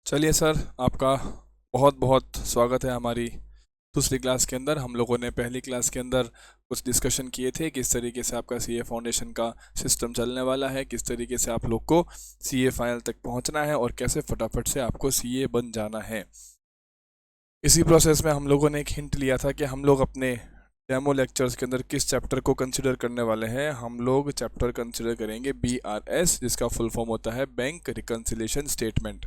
चलिए सर, आपका बहुत बहुत स्वागत है हमारी दूसरी क्लास के अंदर। हम लोगों ने पहली क्लास के अंदर कुछ डिस्कशन किए थे, किस तरीके से आपका सीए फाउंडेशन का सिस्टम चलने वाला है, किस तरीके से आप लोग को सीए फाइनल तक पहुंचना है और कैसे फटाफट से आपको सीए बन जाना है। इसी प्रोसेस में हम लोगों ने एक हिंट लिया था कि हम लोग अपने डेमो लेक्चर्स के अंदर किस चैप्टर को कंसिडर करने वाले हैं। हम लोग चैप्टर कंसिडर करेंगे BRS, जिसका फुल फॉर्म होता है बैंक रिकन्सिलिएशन स्टेटमेंट।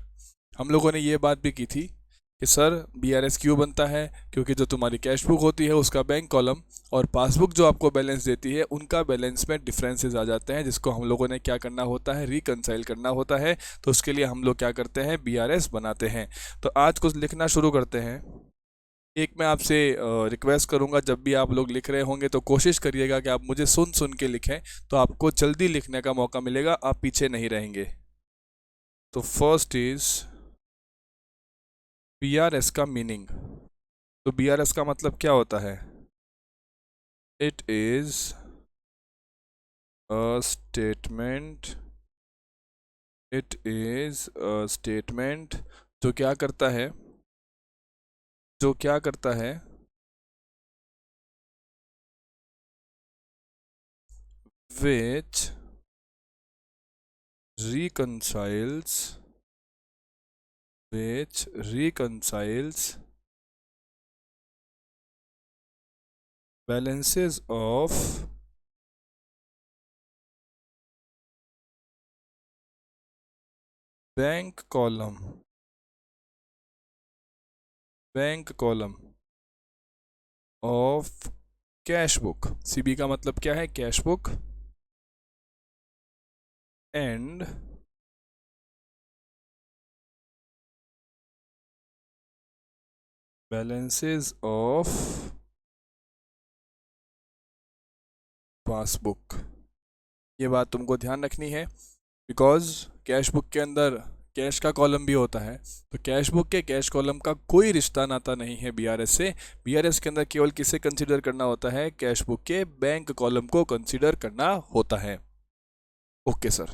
हम लोगों ने ये बात भी की थी कि सर BRS क्यों बनता है, क्योंकि जो तुम्हारी कैश बुक होती है उसका बैंक कॉलम और पासबुक जो आपको बैलेंस देती है उनका बैलेंस में डिफरेंसेस आ जाते हैं, जिसको हम लोगों ने क्या करना होता है, रिकनसाइल करना होता है। तो उसके लिए हम लोग क्या करते हैं, BRS बनाते हैं। तो आज कुछ लिखना शुरू करते हैं। एक मैं आपसे रिक्वेस्ट करूंगा, जब भी आप लोग लिख रहे होंगे तो कोशिश करिएगा कि आप मुझे सुन सुन के लिखें, तो आपको जल्दी लिखने का मौका मिलेगा, आप पीछे नहीं रहेंगे। तो फर्स्ट इज BRS का मीनिंग। तो BRS का मतलब क्या होता है? It is a statement, it is a statement जो क्या करता है, जो क्या करता है, which reconciles, which reconciles balances of bank column, bank column of cash book. CB का मतलब क्या है, cash book, and balances of passbook. ये बात तुमको ध्यान रखनी है, बिकॉज कैश बुक के अंदर कैश का कॉलम भी होता है। तो कैश बुक के कैश कॉलम का कोई रिश्ता नाता नहीं है BRS से। BRS के अंदर केवल किसे कंसीडर करना होता है, कैश बुक के बैंक कॉलम को कंसीडर करना होता है। ओके सर,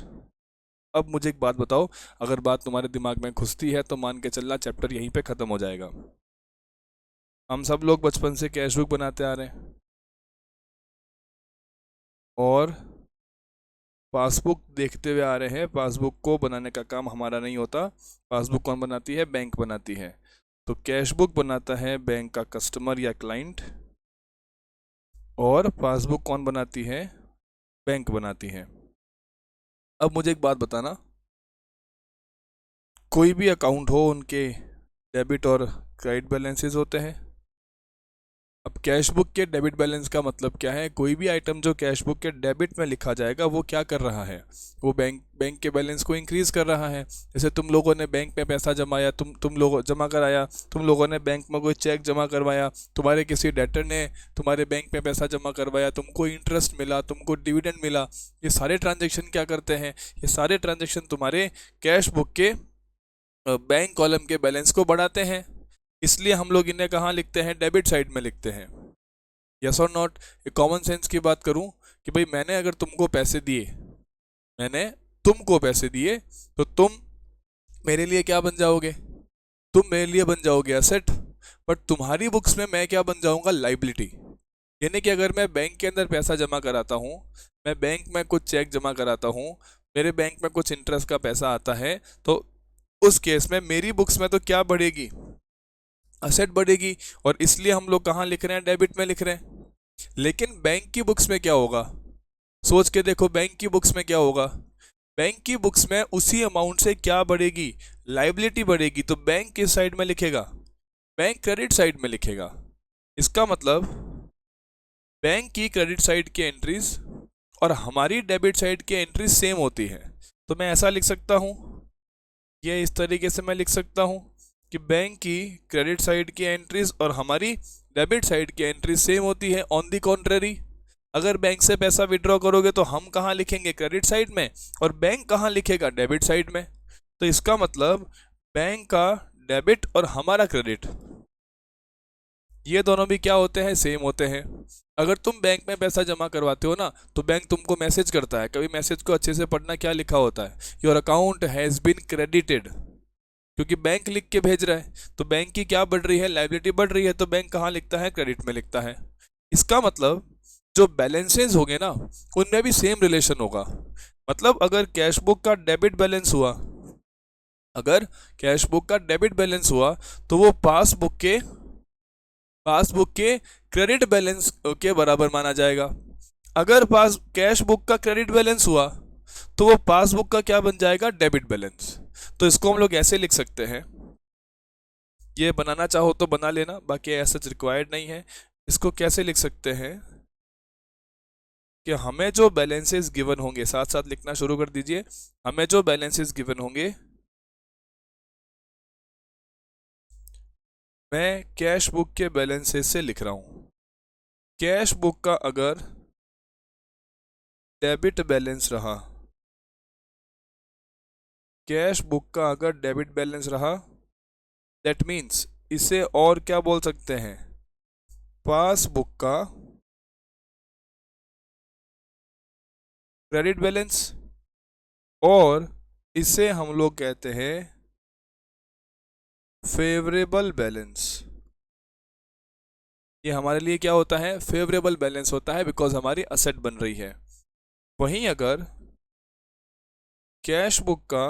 अब मुझे एक बात बताओ, अगर बात तुम्हारे दिमाग में घुसती है तो मान के चलना चैप्टर यहीं पे ख़त्म हो जाएगा। हम सब लोग बचपन से कैश बुक बनाते आ रहे हैं और पासबुक देखते हुए आ रहे हैं। पासबुक को बनाने का काम हमारा नहीं होता। पासबुक कौन बनाती है, बैंक बनाती है। तो कैश बुक बनाता है बैंक का कस्टमर या क्लाइंट, और पासबुक कौन बनाती है, बैंक बनाती है। अब मुझे एक बात बताना, कोई भी अकाउंट हो उनके डेबिट और क्रेडिट बैलेंसेस होते हैं। अब कैश बुक के डेबिट बैलेंस का मतलब क्या है, कोई भी आइटम जो कैश बुक के डेबिट में लिखा जाएगा वो क्या कर रहा है, वो बैंक के बैलेंस को इंक्रीज कर रहा है। जैसे तुम लोगों ने बैंक में पैसा जमाया, तुम लोग जमा कराया, तुम लोगों ने बैंक में कोई चेक जमा करवाया, तुम्हारे किसी डेटर ने तुम्हारे बैंक में पैसा जमा करवाया, तुमको इंटरेस्ट मिला, तुमको डिविडेंड मिला। ये सारे ट्रांजेक्शन क्या करते हैं, ये सारे ट्रांजेक्शन तुम्हारे कैश बुक के बैंक कॉलम के बैलेंस को बढ़ाते हैं। इसलिए हम लोग इन्हें कहाँ लिखते हैं, डेबिट साइड में लिखते हैं। यस और नॉट? एक कॉमन सेंस की बात करूं कि भाई मैंने अगर तुमको पैसे दिए, मैंने तुमको पैसे दिए, तो तुम मेरे लिए क्या बन जाओगे, तुम मेरे लिए बन जाओगे एसेट, बट तुम्हारी बुक्स में मैं क्या बन जाऊंगा, लाइबिलिटी। यानी कि अगर मैं बैंक के अंदर पैसा जमा कराता हूँ, मैं बैंक में कुछ चेक जमा कराता हूँ, मेरे बैंक में कुछ इंटरेस्ट का पैसा आता है, तो उस केस में मेरी बुक्स में तो क्या बढ़ेगी, असेट बढ़ेगी। और इसलिए हम लोग कहाँ लिख रहे हैं, डेबिट में लिख रहे हैं। लेकिन बैंक की बुक्स में क्या होगा, सोच के देखो, बैंक की बुक्स में क्या होगा, बैंक की बुक्स में उसी अमाउंट से क्या बढ़ेगी, लाइबिलिटी बढ़ेगी। तो बैंक किस साइड में लिखेगा, बैंक क्रेडिट साइड में लिखेगा। इसका मतलब बैंक की क्रेडिट साइड की एंट्रीज और हमारी डेबिट साइड की एंट्रीज सेम होती है। तो मैं ऐसा लिख सकता हूँ, ये इस तरीके से मैं लिख सकता हूँ कि बैंक की क्रेडिट साइड की एंट्रीज और हमारी डेबिट साइड की एंट्रीज सेम होती है। ऑन दी कॉन्ट्ररी, अगर बैंक से पैसा विड्रॉ करोगे तो हम कहाँ लिखेंगे, क्रेडिट साइड में, और बैंक कहाँ लिखेगा, डेबिट साइड में। तो इसका मतलब बैंक का डेबिट और हमारा क्रेडिट, ये दोनों भी क्या होते हैं, सेम होते हैं। अगर तुम बैंक में पैसा जमा करवाते हो ना, तो बैंक तुमको मैसेज करता है, कभी मैसेज को अच्छे से पढ़ना, क्या लिखा होता है, your account has been credited. क्योंकि बैंक लिख के भेज रहा है, तो बैंक की क्या बढ़ रही है, लायबिलिटी बढ़ रही है, तो बैंक कहाँ लिखता है, क्रेडिट में लिखता है। इसका मतलब जो बैलेंसेज होंगे ना उनमें भी सेम रिलेशन होगा। मतलब अगर कैश बुक का डेबिट बैलेंस हुआ, अगर कैश बुक का डेबिट बैलेंस हुआ तो वो पासबुक के क्रेडिट बैलेंस के बराबर माना जाएगा। अगर पास कैश बुक का क्रेडिट बैलेंस हुआ तो वो पासबुक का क्या बन जाएगा, डेबिट बैलेंस। तो इसको हम लोग ऐसे लिख सकते हैं, ये बनाना चाहो तो बना लेना, बाकी ऐसा रिक्वायर्ड नहीं है। इसको कैसे लिख सकते हैं कि हमें जो बैलेंसेस गिवन होंगे, साथ साथ लिखना शुरू कर दीजिए, हमें जो बैलेंसेस गिवन होंगे, मैं कैश बुक के बैलेंसेस से लिख रहा हूं। कैश बुक का अगर डेबिट बैलेंस रहा, कैश बुक का अगर डेबिट बैलेंस रहा, दैट मीन्स इसे और क्या बोल सकते हैं, पासबुक का क्रेडिट बैलेंस, और इसे हम लोग कहते हैं फेवरेबल बैलेंस। ये हमारे लिए क्या होता है, फेवरेबल बैलेंस होता है, बिकॉज हमारी असेट बन रही है। वहीं अगर कैश बुक का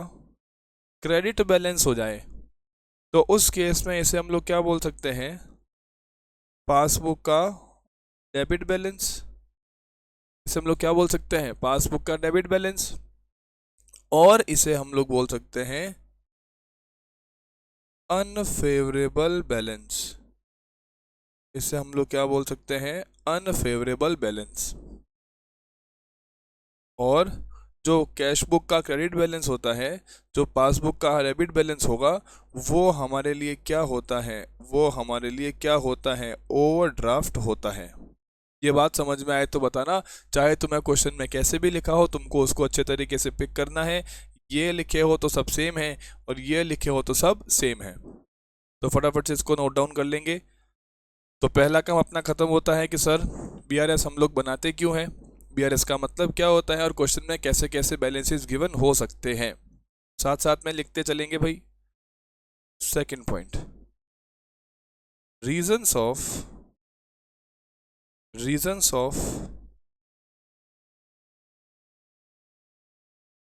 क्रेडिट बैलेंस हो जाए तो उस केस में इसे हम लोग क्या बोल सकते हैं, पासबुक का डेबिट बैलेंस। इसे हम लोग क्या बोल सकते हैं, पासबुक का डेबिट बैलेंस। और इसे हम लोग बोल सकते हैं अनफेवरेबल बैलेंस। इसे हम लोग क्या बोल सकते हैं, अनफेवरेबल बैलेंस। और जो कैश बुक का क्रेडिट बैलेंस होता है, जो पासबुक का डेबिट बैलेंस होगा, वो हमारे लिए क्या होता है, वो हमारे लिए क्या होता है, ओवरड्राफ्ट होता है। ये बात समझ में आए तो बताना, चाहे तुम्हें क्वेश्चन में कैसे भी लिखा हो, तुमको उसको अच्छे तरीके से पिक करना है। ये लिखे हो तो सब सेम है, और ये लिखे हो तो सब सेम है। तो फटाफट से इसको नोट डाउन कर लेंगे। तो पहला काम अपना खत्म होता है कि सर बीआरएस हम लोग बनाते क्यों हैं, बीआरएस का मतलब क्या होता है, और क्वेश्चन में कैसे कैसे बैलेंसेस गिवन हो सकते हैं, साथ साथ में लिखते चलेंगे भाई। Second point, reasons of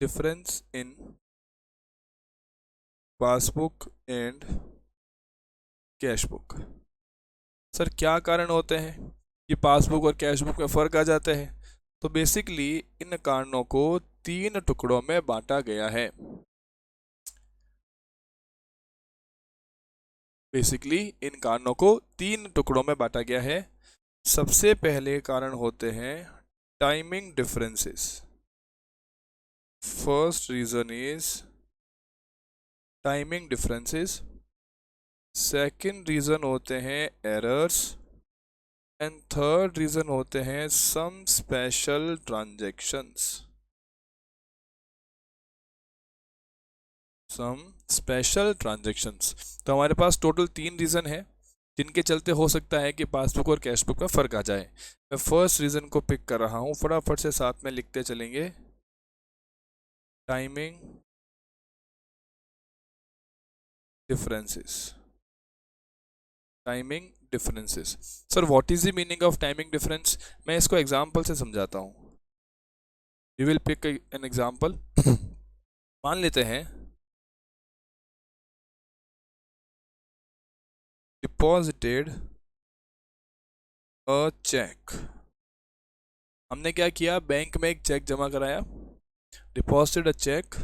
difference in passbook and cash book. Sir क्या कारण होते हैं कि पासबुक और कैश बुक में फ़र्क आ जाते हैं। तो बेसिकली इन कारणों को 3 टुकड़ों में बांटा गया है। बेसिकली इन कारणों को 3 टुकड़ों में बांटा गया है। सबसे पहले कारण होते हैं timing differences. First reason is timing differences. Second reason होते हैं एरर्स, एंड थर्ड रीजन होते हैं some special transactions. Some special transactions. तो हमारे पास टोटल 3 रीजन है जिनके चलते हो सकता है कि पासबुक और कैश बुक में फ़र्क आ जाए। मैं फर्स्ट रीजन को पिक कर रहा हूँ, फटाफट से साथ में लिखते चलेंगे। Timing differences. Timing differences. Sir what is the meaning of timing difference, मैं इसको एग्जांपल से समझाता हूँ। You will pick an example. मान लेते हैं डिपॉजिटेड अ चेक। हमने क्या किया, बैंक में एक चेक जमा कराया, deposited a cheque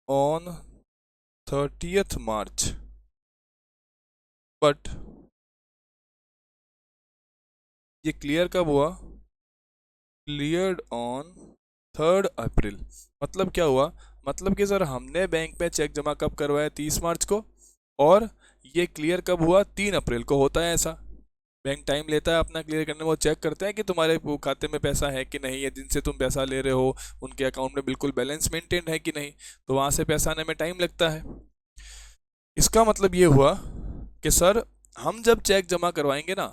on 30th March, but ये क्लियर कब हुआ, क्लियर्ड ऑन 3rd April। मतलब क्या हुआ, मतलब कि सर हमने बैंक में चेक जमा कब करवाया, 30 मार्च को, और ये क्लियर कब हुआ, 3 अप्रैल को। होता है ऐसा, बैंक टाइम लेता है अपना क्लियर करने में। वो चेक करते हैं कि तुम्हारे खाते में पैसा है कि नहीं, ये जिनसे तुम पैसा ले रहे हो उनके अकाउंट में बिल्कुल बैलेंस मेंटेन है कि नहीं, तो वहाँ से पैसा आने में टाइम लगता है। इसका मतलब ये हुआ कि सर हम जब चेक जमा करवाएंगे ना,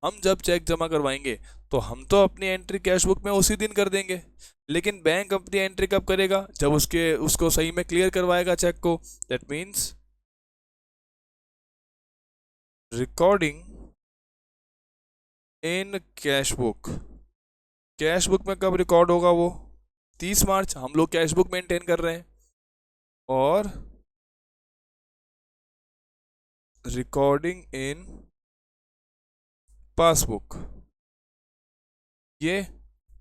हम जब चेक जमा करवाएंगे तो हम तो अपनी एंट्री कैश बुक में उसी दिन कर देंगे, लेकिन बैंक अपनी एंट्री कब करेगा? जब उसको सही में क्लियर करवाएगा चेक को। That means recording in cash book. Cash book में कब रिकॉर्ड होगा? वो 30 मार्च। हम लोग कैश बुक मेंटेन कर रहे हैं, और रिकॉर्डिंग इन पासबुक ये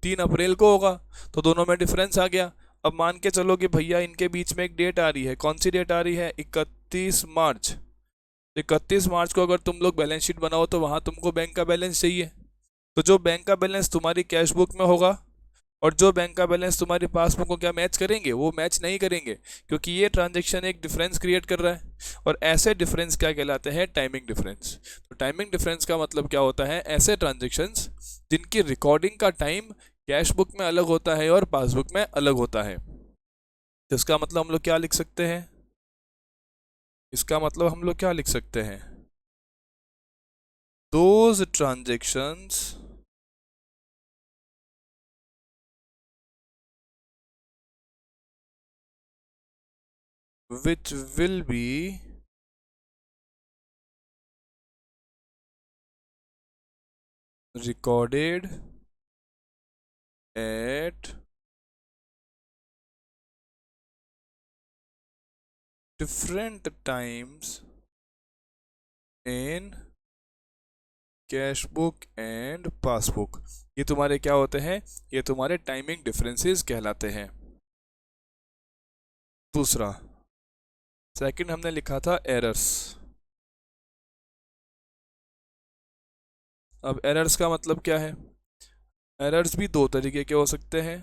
3 अप्रैल को होगा। तो दोनों में डिफरेंस आ गया। अब मान के चलो कि भैया इनके बीच में एक डेट आ रही है। कौन सी डेट आ रही है? 31 मार्च। 31 मार्च को अगर तुम लोग बैलेंस शीट बनाओ तो वहां तुमको बैंक का बैलेंस चाहिए। तो जो बैंक का बैलेंस तुम्हारी कैश बुक में होगा और जो बैंक का बैलेंस तुम्हारी पासबुक को क्या मैच करेंगे? वो मैच नहीं करेंगे, क्योंकि ये ट्रांजैक्शन एक डिफरेंस क्रिएट कर रहा है। और ऐसे डिफरेंस क्या कहलाते हैं? Timing difference. तो टाइमिंग डिफरेंस का मतलब क्या होता है? ऐसे ट्रांजैक्शंस जिनकी रिकॉर्डिंग का टाइम कैश बुक में अलग होता है और पासबुक में अलग होता है। तो इसका मतलब हम लोग क्या लिख सकते हैं? इसका मतलब हम लोग क्या लिख सकते हैं? Those transactions which will be recorded at different times in cash book and passbook. ये तुम्हारे क्या होते हैं? ये तुम्हारे टाइमिंग डिफरेंसेस कहलाते हैं। दूसरा, सेकंड हमने लिखा था एरर्स। अब एरर्स का मतलब क्या है? एरर्स भी दो तरीके के हो सकते हैं।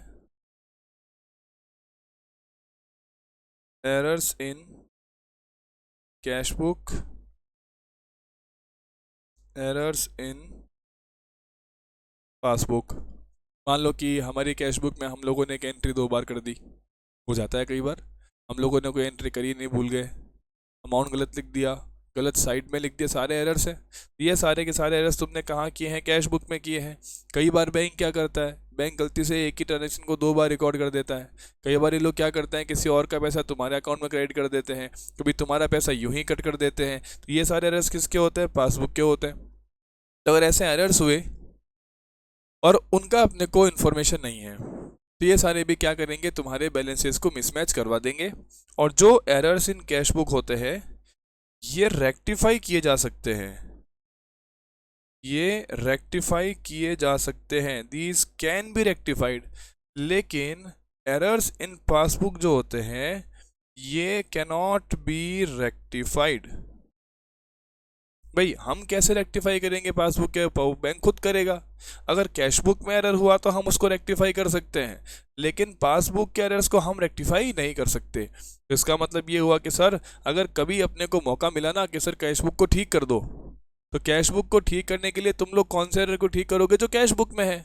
Errors in cash book, errors in passbook. मान लो कि हमारी कैश बुक में हम लोगों ने एक एंट्री 2 बार कर दी। हो जाता है कई बार, हम लोगों ने कोई एंट्री करी नहीं, भूल गए, अमाउंट गलत लिख दिया, गलत साइड में लिख दिया, सारे एरर्स हैं। ये सारे के सारे एरर्स तुमने कहाँ किए हैं? कैश बुक में किए हैं। कई बार बैंक क्या करता है? बैंक गलती से एक ही ट्रांजेक्शन को 2 बार रिकॉर्ड कर देता है। कई बार ये लोग क्या करते हैं? किसी और का पैसा तुम्हारे अकाउंट में क्रेडिट कर देते हैं, कभी तुम्हारा पैसा यूं ही कट कर देते हैं। तो ये सारे एरर्स किसके होते हैं? पासबुक के होते हैं। तो अगर ऐसे एरर्स हुए और उनका अपने को इन्फॉर्मेशन नहीं है, तो ये सारे भी क्या करेंगे? तुम्हारे बैलेंसेस को मिसमैच करवा देंगे। और जो एरर्स इन कैश बुक होते हैं ये रेक्टिफाई किए जा सकते हैं। ये रेक्टिफाई किए जा सकते हैं, दीज कैन बी रेक्टिफाइड। लेकिन एरर्स इन पासबुक जो होते हैं ये कैनॉट बी रेक्टिफाइड। भाई हम कैसे रेक्टिफाई करेंगे? पासबुक के बैंक खुद करेगा। अगर कैश बुक में एरर हुआ तो हम उसको रेक्टिफाई कर सकते हैं, लेकिन पासबुक के एरर्स को हम रेक्टिफाई नहीं कर सकते। तो इसका मतलब ये हुआ कि सर अगर कभी अपने को मौका मिला ना कि सर कैश बुक को ठीक कर दो, तो कैश बुक को ठीक करने के लिए तुम लोग कौन से एरर को ठीक करोगे? जो कैश बुक में है।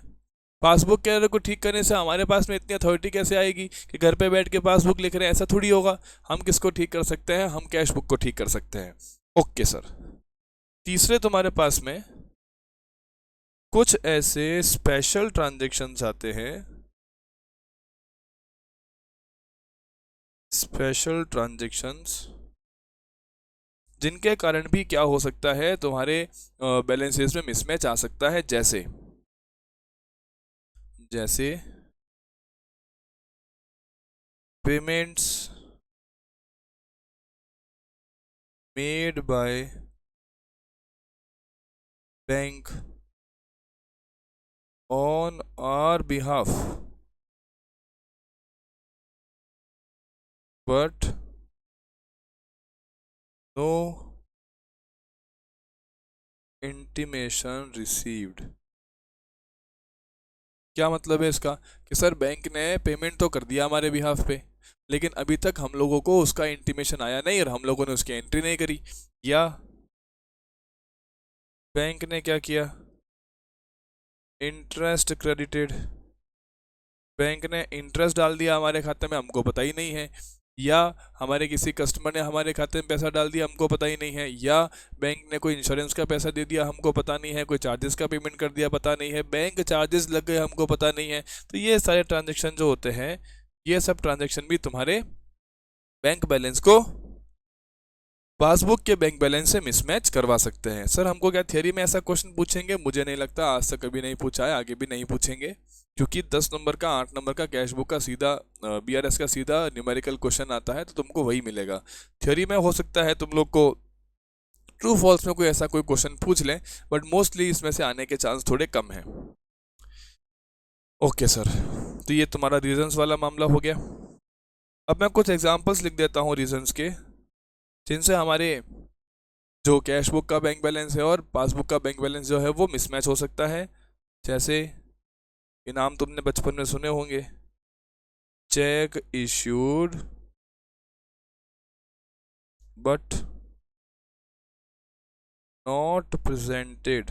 पासबुक के एरर को ठीक करने से हमारे पास में इतनी अथॉरिटी कैसे आएगी कि घर पे बैठ के पासबुक लिख रहे हैं? ऐसा थोड़ी होगा। हम किसको ठीक कर सकते हैं? हम कैश बुक को ठीक कर सकते हैं। Okay sir. तीसरे तुम्हारे पास में कुछ ऐसे स्पेशल ट्रांजैक्शंस आते हैं, स्पेशल ट्रांजैक्शंस जिनके कारण भी क्या हो सकता है? तुम्हारे बैलेंसेस में मिसमैच आ सकता है। जैसे जैसे payments made by bank on our behalf but no intimation received। क्या मतलब है इसका? कि सर बैंक ने पेमेंट तो कर दिया हमारे बिहाफ पे, लेकिन अभी तक हम लोगों को उसका इंटीमेशन आया नहीं और हम लोगों ने उसकी एंट्री नहीं करी। या बैंक ने क्या किया? Interest credited. बैंक ने इंटरेस्ट डाल दिया हमारे खाते में, हमको पता ही नहीं है। या हमारे किसी कस्टमर ने हमारे खाते में पैसा डाल दिया, हमको पता ही नहीं है, या बैंक ने कोई इंश्योरेंस का पैसा दे दिया, हमको पता नहीं है, कोई चार्जेस का पेमेंट कर दिया, पता नहीं है, बैंक चार्जेस लग गए, हमको पता नहीं है। तो ये सारे ट्रांजेक्शन जो होते हैं, ये सब ट्रांजेक्शन भी तुम्हारे बैंक बैलेंस को पासबुक के बैंक बैलेंस से मिसमैच करवा सकते हैं। सर हमको क्या थियरी में ऐसा क्वेश्चन पूछेंगे? मुझे नहीं लगता, आज तक कभी नहीं पूछा है, आगे भी नहीं पूछेंगे, क्योंकि 10 नंबर का 8 नंबर का कैश बुक का सीधा बीआरएस का सीधा न्यूमेरिकल क्वेश्चन आता है, तो तुमको वही मिलेगा। थियरी में हो सकता है तुम लोग को ट्रू फॉल्स में कोई ऐसा कोई क्वेश्चन पूछ लें, बट मोस्टली इसमें से आने के चांस थोड़े कम हैं। ओके सर, तो ये तुम्हारा रीजंस वाला मामला हो गया। अब मैं कुछ एग्जांपल्स लिख देता हूँ रीजंस के, जिनसे हमारे जो कैश बुक का बैंक बैलेंस है और पासबुक का बैंक बैलेंस जो है वो मिसमैच हो सकता है। जैसे ये नाम तुमने बचपन में सुने होंगे, check issued but not presented,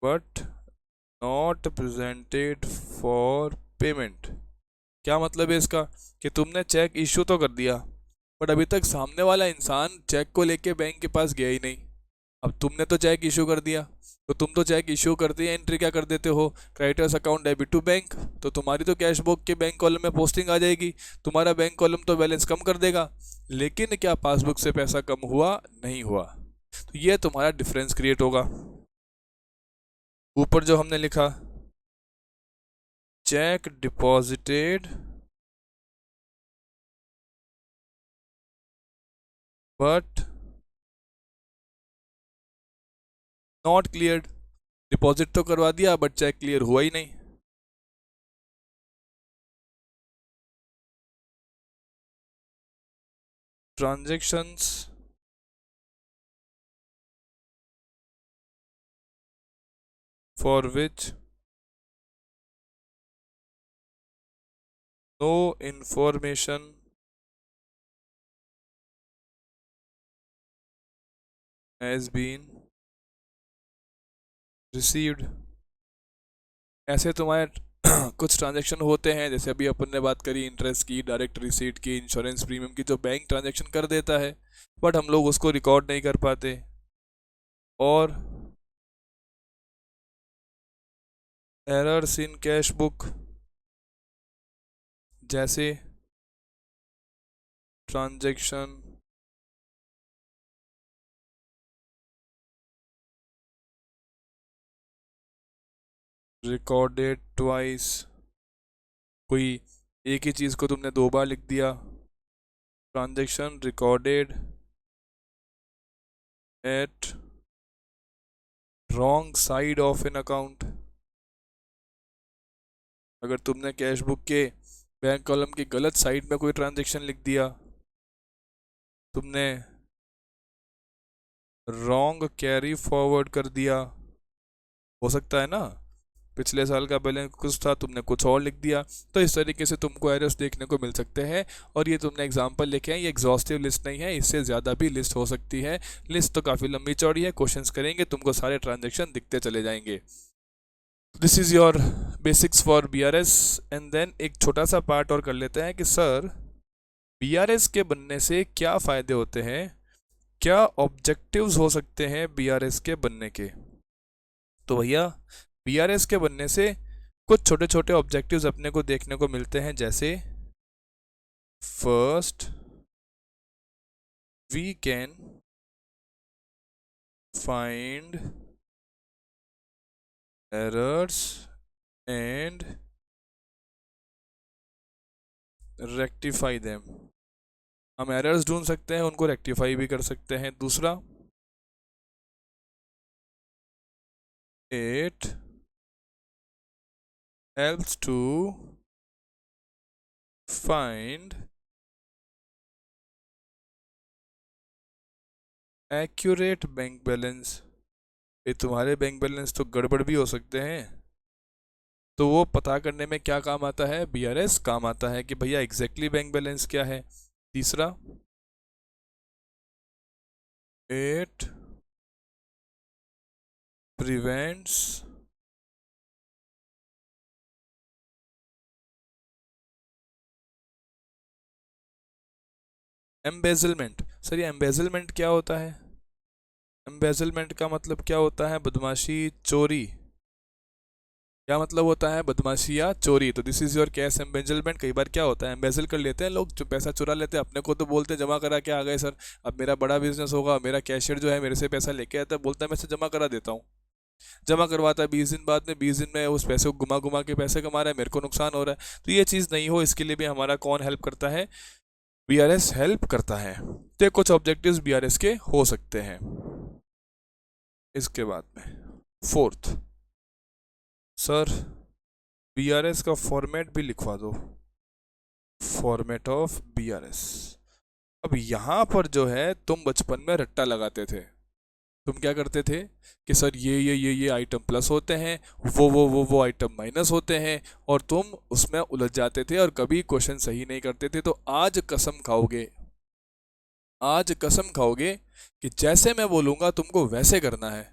but not presented for payment. क्या मतलब है इसका? कि तुमने चेक इश्यू तो कर दिया, बट अभी तक सामने वाला इंसान चेक को लेके बैंक के पास गया ही नहीं। अब तुमने तो चेक इशू कर दिया, तो तुम तो चेक इशू करते ही एंट्री क्या कर देते हो, creditors account debit to bank, तो तुम्हारी तो कैश बुक के बैंक कॉलम में पोस्टिंग आ जाएगी, तुम्हारा बैंक कॉलम तो बैलेंस कम कर देगा, लेकिन क्या पासबुक से पैसा कम हुआ? नहीं हुआ। तो ये तुम्हारा डिफरेंस क्रिएट होगा। ऊपर जो हमने लिखा, cheque deposited but not cleared, deposit तो करवा दिया बट चेक क्लियर हुआ ही नहीं। Transactions for which no information has been received. ऐसे तुम्हारे कुछ ट्रांजैक्शन होते हैं, जैसे अभी अपन ने बात करी इंटरेस्ट की, डायरेक्ट रिसीट की, इंश्योरेंस प्रीमियम की, जो बैंक ट्रांजैक्शन कर देता है, बट हम लोग उसको रिकॉर्ड नहीं कर पाते। और एरर्स इन कैश बुक, जैसे ट्रांजैक्शन रिकॉर्डेड ट्वाइस, कोई एक ही चीज़ को तुमने 2 बार लिख दिया। Transaction recorded at wrong side of an account, अगर तुमने कैश बुक के बैंक कॉलम की गलत साइड में कोई ट्रांजैक्शन लिख दिया, तुमने रॉन्ग कैरी फॉरवर्ड कर दिया, हो सकता है ना, पिछले साल का बैलेंस कुछ था, तुमने कुछ और लिख दिया, तो इस तरीके से तुमको एरर्स देखने को मिल सकते हैं। और ये तुमने एग्जांपल लिखे हैं, ये एग्जॉस्टिव लिस्ट नहीं है, इससे ज़्यादा भी लिस्ट हो सकती है। लिस्ट तो काफ़ी लंबी चौड़ी है, क्वेश्चंस करेंगे तुमको सारे ट्रांजेक्शन दिखते चले जाएंगे। This is your basics for BRS. And then एक छोटा सा पार्ट और कर लेते हैं कि सर बीआरएस के बनने से क्या फ़ायदे होते हैं, क्या ऑब्जेक्टिव्स हो सकते हैं बीआरएस के बनने के। तो भैया बीआरएस के बनने से कुछ छोटे छोटे ऑब्जेक्टिव्स अपने को देखने को मिलते हैं, जैसे first we can find errors and rectify them, हम एरर्स ढूंढ सकते हैं, उनको रेक्टिफाई भी कर सकते हैं। दूसरा, it helps to find accurate bank balance, ये तुम्हारे बैंक बैलेंस तो गड़बड़ भी हो सकते हैं, तो वो पता करने में क्या काम आता है? बीआरएस काम आता है कि भैया एग्जैक्टली बैंक बैलेंस क्या है। तीसरा, इट प्रिवेंट्स एम्बेजलमेंट। सर ये एम्बेजलमेंट क्या होता है? एम्बेजलमेंट का मतलब क्या होता है? बदमाशी, चोरी। क्या मतलब होता है? बदमाशी या चोरी। तो this is your cash embezzlement. कई बार क्या होता है, एम्बेजल कर लेते हैं लोग, जो पैसा चुरा लेते हैं, अपने को तो बोलते हैं जमा करा के आ गए सर, अब मेरा बड़ा बिजनेस होगा, मेरा कैशियर जो है मेरे से पैसा लेके आता है, बोलता है मैं से जमा करा देता हूँ, जमा करवाता है 20 दिन बाद में, 20 दिन में उस पैसे को घुमा घुमा के पैसे कमा रहा है, मेरे को नुकसान हो रहा है। तो ये चीज़ नहीं हो, इसके लिए भी हमारा कौन हेल्प करता है? बीआरएस हेल्प करता है। तो कुछ ऑब्जेक्टिव्स बीआरएस के हो सकते हैं। इसके बाद में फोर्थ, सर बीआरएस का फॉर्मेट भी लिखवा दो, फॉर्मेट ऑफ बीआरएस। अब यहाँ पर जो है तुम बचपन में रट्टा लगाते थे, तुम क्या करते थे कि सर ये आइटम प्लस होते हैं, वो आइटम माइनस होते हैं, और तुम उसमें उलझ जाते थे और कभी क्वेश्चन सही नहीं करते थे। तो आज कसम खाओगे, आज कसम खाओगे कि जैसे मैं बोलूँगा तुमको वैसे करना है।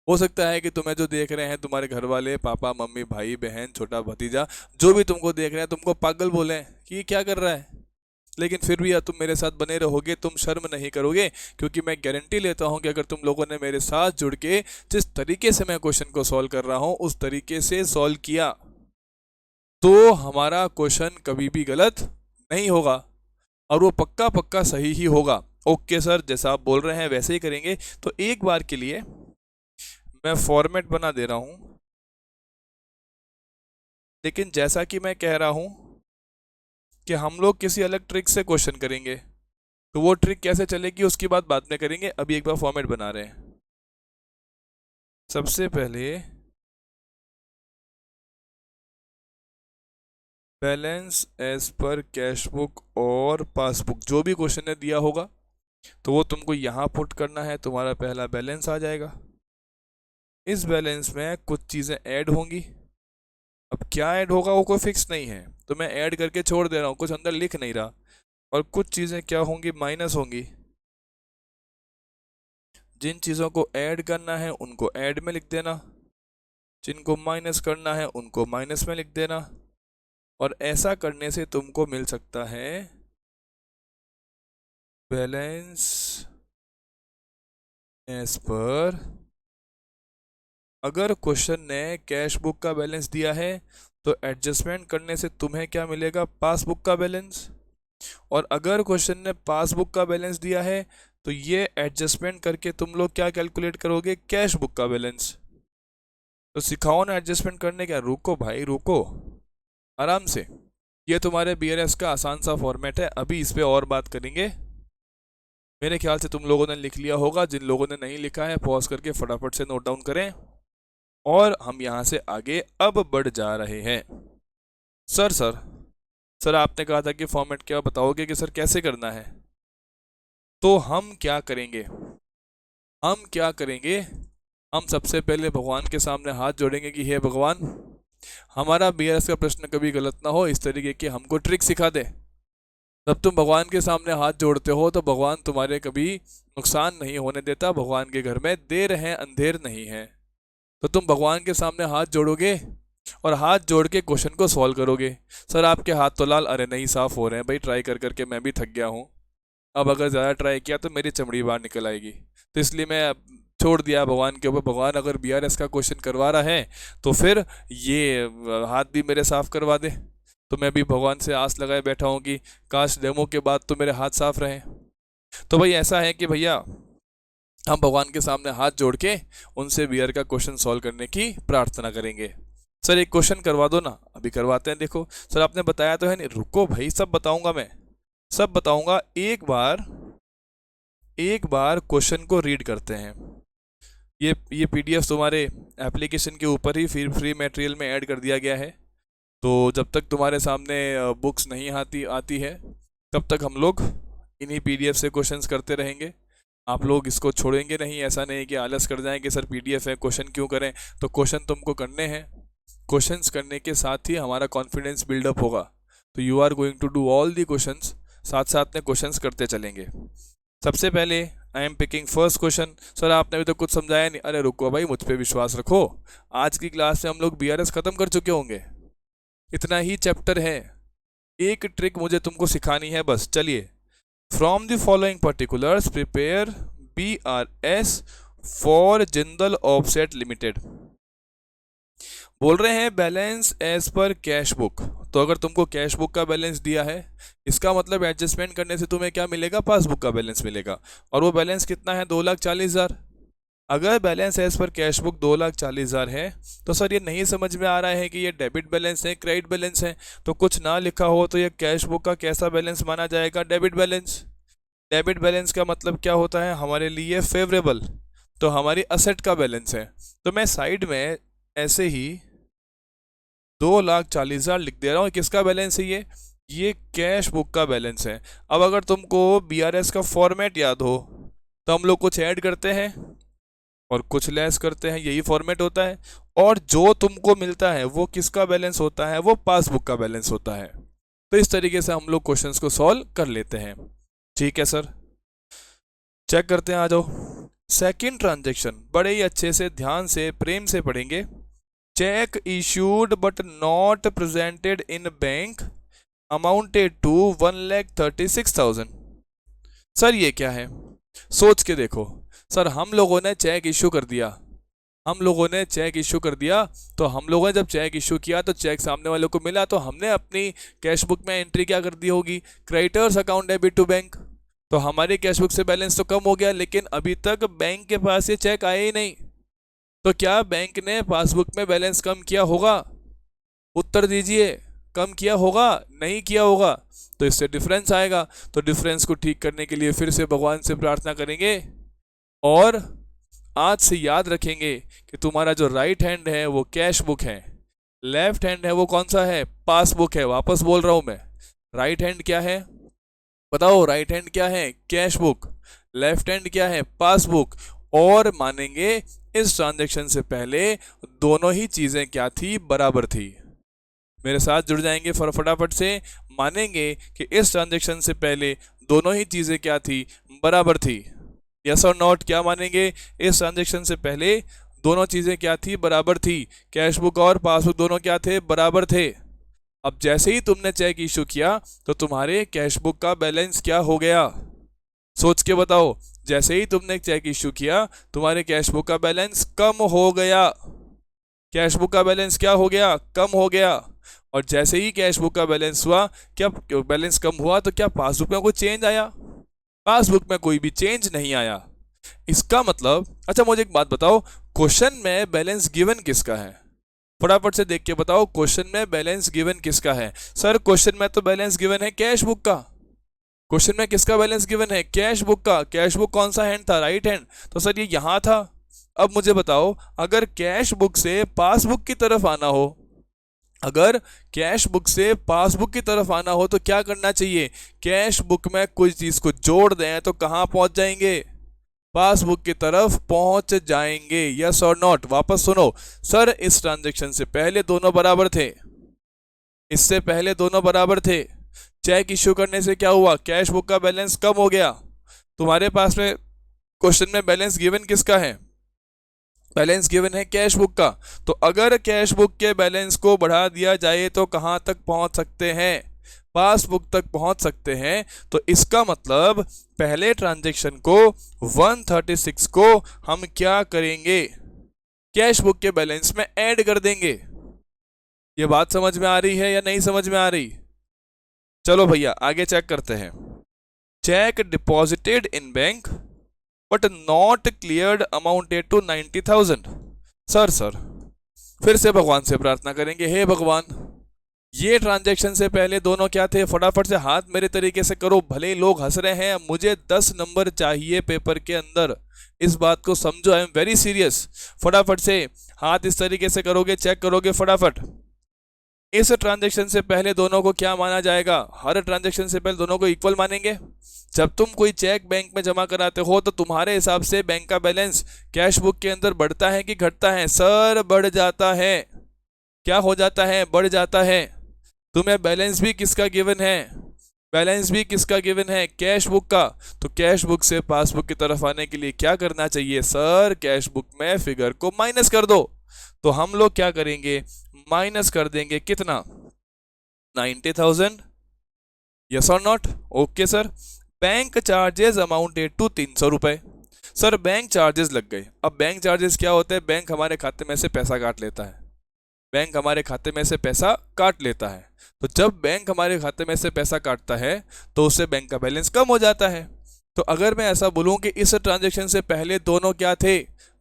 हो सकता है कि तुम्हें जो देख रहे हैं, तुम्हारे घर वाले, पापा मम्मी भाई बहन छोटा भतीजा, जो भी तुमको देख रहे हैं, तुमको पागल बोले कि ये क्या कर रहा है, लेकिन फिर भी यार तुम मेरे साथ बने रहोगे, तुम शर्म नहीं करोगे, क्योंकि मैं गारंटी लेता हूं कि अगर तुम लोगों ने मेरे साथ जुड़ के जिस तरीके से मैं क्वेश्चन को सॉल्व कर रहा हूं उस तरीके से सॉल्व किया, तो हमारा क्वेश्चन कभी भी गलत नहीं होगा और वो पक्का पक्का सही ही होगा। ओके सर, जैसा आप बोल रहे हैं वैसे ही करेंगे। तो एक बार के लिए मैं फॉर्मेट बना दे रहा हूं, लेकिन जैसा कि मैं कह रहा हूं कि हम लोग किसी अलग ट्रिक से क्वेश्चन करेंगे, तो वो ट्रिक कैसे चलेगी उसकी बात बाद में करेंगे। अभी एक बार फॉर्मेट बना रहे हैं। सबसे पहले balance as per cash book और पासबुक, जो भी क्वेश्चन ने दिया होगा तो वो तुमको यहाँ पुट करना है। तुम्हारा पहला बैलेंस आ जाएगा, इस बैलेंस में कुछ चीज़ें ऐड होंगी। अब क्या ऐड होगा वो कोई फिक्स नहीं है, तो मैं ऐड करके छोड़ दे रहा हूँ, कुछ अंदर लिख नहीं रहा। और कुछ चीज़ें क्या होंगी? माइनस होंगी। जिन चीज़ों को ऐड करना है उनको ऐड में लिख देना, जिनको माइनस करना है उनको माइनस में लिख देना। और ऐसा करने से तुमको मिल सकता है बैलेंस एज पर। अगर क्वेश्चन ने कैश बुक का बैलेंस दिया है तो एडजस्टमेंट करने से तुम्हें क्या मिलेगा? पासबुक का बैलेंस। और अगर क्वेश्चन ने पासबुक का बैलेंस दिया है तो ये एडजस्टमेंट करके तुम लोग क्या कैलकुलेट करोगे? कैश बुक का बैलेंस। तो सिखाओ ना एडजस्टमेंट करने का। रुको भाई रुको, आराम से। ये तुम्हारे बीआरएस का आसान सा फॉर्मेट है, अभी इस पे और बात करेंगे। मेरे ख्याल से तुम लोगों ने लिख लिया होगा, जिन लोगों ने नहीं लिखा है पॉज करके फटाफट से नोट डाउन करें। और हम यहाँ से आगे अब बढ़ जा रहे हैं। सर सर सर आपने कहा था कि फॉर्मेट क्या बताओगे कि सर कैसे करना है। तो हम क्या करेंगे, हम क्या करेंगे, हम सबसे पहले भगवान के सामने हाथ जोड़ेंगे कि हे भगवान, हमारा बीआरएस का प्रश्न कभी गलत ना हो, इस तरीके की हमको ट्रिक सिखा दे। जब तुम भगवान के सामने हाथ जोड़ते हो तो भगवान तुम्हारे कभी नुकसान नहीं होने देता। भगवान के घर में देर है अंधेर नहीं है। तो तुम भगवान के सामने हाथ जोड़ोगे और हाथ जोड़ के क्वेश्चन को सॉल्व करोगे। सर आपके हाथ तो लाल, अरे नहीं साफ हो रहे हैं भाई, ट्राई कर करके मैं भी थक गया हूँ, अब अगर ज़्यादा ट्राई किया तो मेरी चमड़ी बाहर निकल आएगी, तो इसलिए मैं छोड़ दिया भगवान के ऊपर। भगवान अगर बीआरएस का क्वेश्चन करवा रहा है तो फिर ये हाथ भी मेरे साफ करवा दे। तो मैं भी भगवान से आस लगाए बैठा हूँ कि काश डेमो के बाद तो मेरे हाथ साफ रहे। तो भाई ऐसा है कि भैया हम भगवान के सामने हाथ जोड़ के उनसे बीआर का क्वेश्चन सॉल्व करने की प्रार्थना करेंगे। सर एक क्वेश्चन करवा दो ना। अभी करवाते हैं। देखो सर आपने बताया तो है नहीं, रुको भाई सब बताऊंगा, मैं सब बताऊंगा। एक बार क्वेश्चन को रीड करते हैं। ये पीडीएफ तुम्हारे एप्लीकेशन के ऊपर ही फ्री मटेरियल में ऐड कर दिया गया है। तो जब तक तुम्हारे सामने बुक्स नहीं आती है तब तक हम लोग इन्हीं पीडीएफ से क्वेश्चंस करते रहेंगे। आप लोग इसको छोड़ेंगे नहीं, ऐसा नहीं कि आलस कर जाएं कि सर पीडीएफ है क्वेश्चन क्यों करें। तो क्वेश्चन तुमको करने हैं, क्वेश्चंस करने के साथ ही हमारा कॉन्फिडेंस बिल्डअप होगा। तो you are going to do all the questions, साथ साथ में क्वेश्चंस करते चलेंगे। सबसे पहले I am picking first question. Sir आपने अभी तो कुछ समझाया नहीं। अरे रुको भाई, मुझ पे विश्वास रखो, आज की क्लास में हम लोग बीआरएस खत्म कर चुके होंगे। इतना ही चैप्टर है, एक ट्रिक मुझे तुमको सिखानी है बस। चलिए from the following particulars prepare BRS for Jindal offset limited. बोल रहे हैं balance as per cash book. तो अगर तुमको कैश बुक का बैलेंस दिया है, इसका मतलब एडजस्टमेंट करने से तुम्हें क्या मिलेगा, पासबुक का बैलेंस मिलेगा। और वो बैलेंस कितना है, 2,40,000। अगर balance as per cash book 2,40,000 है तो सर ये नहीं समझ में आ रहा है कि ये डेबिट बैलेंस है क्रेडिट बैलेंस है। तो कुछ ना लिखा हो तो ये कैश बुक का कैसा बैलेंस माना जाएगा, डेबिट बैलेंस। डेबिट बैलेंस का मतलब क्या होता है हमारे लिए, फेवरेबल। तो हमारी असेट का बैलेंस है। तो मैं साइड में ऐसे ही 2,40,000 लिख दे रहा हूँ। किसका बैलेंस है ये कैश बुक का बैलेंस है। अब अगर तुमको BRS का फॉर्मेट याद हो तो हम लोग कुछ ऐड करते हैं और कुछ लेस करते हैं, यही फॉर्मेट होता है। और जो तुमको मिलता है वो किसका बैलेंस होता है, वो पासबुक का बैलेंस होता है। तो इस तरीके से हम लोग क्वेश्चंस को सॉल्व कर लेते हैं। ठीक है सर, चेक करते हैं, आ जाओ। सेकंड ट्रांजैक्शन बड़े ही अच्छे से ध्यान से प्रेम से पढ़ेंगे। Cheque issued but not presented in bank amounted to 1,36,000। Sir ये क्या है, सोच के देखो। सर हम लोगों ने चेक इशू कर दिया, तो हम लोगों ने जब चेक इशू किया तो चेक सामने वाले को मिला, तो हमने अपनी कैश बुक में एंट्री क्या कर दी होगी, creditors account debit to bank. तो हमारी कैश बुक से बैलेंस तो कम हो गया, लेकिन अभी तक बैंक के पास ये चेक आया ही नहीं। तो क्या बैंक ने पासबुक में बैलेंस कम किया होगा, उत्तर दीजिए। कम किया होगा, नहीं किया होगा, तो इससे डिफरेंस आएगा। तो डिफरेंस को ठीक करने के लिए फिर से भगवान से प्रार्थना करेंगे और आज से याद रखेंगे कि तुम्हारा जो राइट हैंड है वो कैश बुक है, लेफ्ट हैंड है वो कौन सा है, पासबुक है। वापस बोल रहा हूं मैं, राइट हैंड क्या है बताओ, राइट हैंड क्या है, कैश बुक। लेफ्ट हैंड क्या है, पासबुक। और मानेंगे इस ट्रांजैक्शन से पहले दोनों ही चीजें क्या थी, बराबर थी। मेरे साथ जुड़ जाएंगे फटाफट से। मानेंगे कि इस ट्रांजैक्शन से पहले दोनों ही चीजें क्या थी, बराबर थी। यस और नॉट, क्या मानेंगे, इस ट्रांजैक्शन से पहले दोनों चीजें क्या थी, बराबर थी। कैश बुक और पासबुक दोनों क्या थे, बराबर थे। अब जैसे ही तुमने चेक इशू किया तो तुम्हारे कैश बुक का बैलेंस क्या हो गया, सोच के बताओ। जैसे ही तुमने चेक इशू किया तुम्हारे कैश बुक का बैलेंस कम हो गया। कैश बुक का बैलेंस क्या हो गया, कम हो गया। और जैसे ही कैश बुक का बैलेंस हुआ, क्या बैलेंस कम हुआ तो क्या पासबुक में कोई चेंज आया, पासबुक में कोई भी चेंज नहीं आया। इसका मतलब, अच्छा मुझे एक बात बताओ, क्वेश्चन में बैलेंस गिवन किसका है, फटाफट से देख के बताओ। क्वेश्चन में बैलेंस गिवन किसका है, सर क्वेश्चन में तो बैलेंस गिवन है कैश बुक का। क्वेश्चन में किसका बैलेंस गिवन है, कैश बुक का। कैश बुक कौन सा हैंड था, राइट हैंड। तो सर ये यहां था। अब मुझे बताओ, अगर कैश बुक से पासबुक की तरफ आना हो, अगर कैश बुक से पासबुक की तरफ आना हो तो क्या करना चाहिए, कैश बुक में कोई चीज को जोड़ दें तो कहां पहुंच जाएंगे, पासबुक की तरफ पहुंच जाएंगे। यस और नॉट, वापस सुनो। सर इस ट्रांजैक्शन से पहले दोनों बराबर थे, इससे पहले दोनों बराबर थे। चेक इश्यू करने से क्या हुआ, कैश बुक का बैलेंस कम हो गया। तुम्हारे पास में क्वेश्चन में बैलेंस गिवन किसका है, बैलेंस गिवन है कैश बुक का। तो अगर कैश बुक के बैलेंस को बढ़ा दिया जाए तो कहां तक पहुंच सकते हैं, पासबुक तक पहुंच सकते हैं। तो इसका मतलब पहले ट्रांजैक्शन को 136 को हम क्या करेंगे, कैश बुक के बैलेंस में ऐड कर देंगे। ये बात समझ में आ रही है या नहीं समझ में आ रही, चलो भैया आगे चेक करते हैं। Cheque deposited in bank but not cleared amounted to 90,000। Sir फिर से भगवान से प्रार्थना करेंगे, हे भगवान ये ट्रांजैक्शन से पहले दोनों क्या थे, फटाफट से हाथ मेरे तरीके से करो, भले ही लोग हंस रहे हैं, मुझे 10 नंबर चाहिए पेपर के अंदर, इस बात को समझो, आई एम वेरी सीरियस। फटाफट से हाथ इस तरीके से करोगे, चेक करोगे फटाफट। इस ट्रांजैक्शन से पहले दोनों को क्या माना जाएगा, हर ट्रांजैक्शन से पहले दोनों को इक्वल मानेंगे। जब तुम कोई चेक बैंक में जमा कराते हो तो तुम्हारे हिसाब से बैंक का बैलेंस कैश बुक के अंदर बढ़ता है कि घटता है, सर बढ़ जाता है। क्या हो जाता है, बढ़ जाता है। तुम्हें बैलेंस भी किसका गिवन है, बैलेंस भी किसका गिवन है, कैश बुक का। तो कैश बुक से पासबुक की तरफ आने के लिए क्या करना चाहिए, सर कैश बुक में फिगर को माइनस कर दो। तो हम लोग क्या करेंगे, माइनस कर देंगे कितना, 90,000। यस और not, okay sir. Bank charges amounted to 300 रुपए। सर बैंक चार्जेस लग गए। अब बैंक चार्जेस क्या होते हैं? बैंक हमारे खाते में से पैसा काट लेता है। बैंक हमारे खाते में से पैसा काट लेता है। तो जब बैंक हमारे खाते में से पैसा काटता है तो उससे बैंक का बैलेंस कम हो जाता है। तो अगर मैं ऐसा बोलूं कि इस ट्रांजैक्शन से पहले दोनों क्या थे?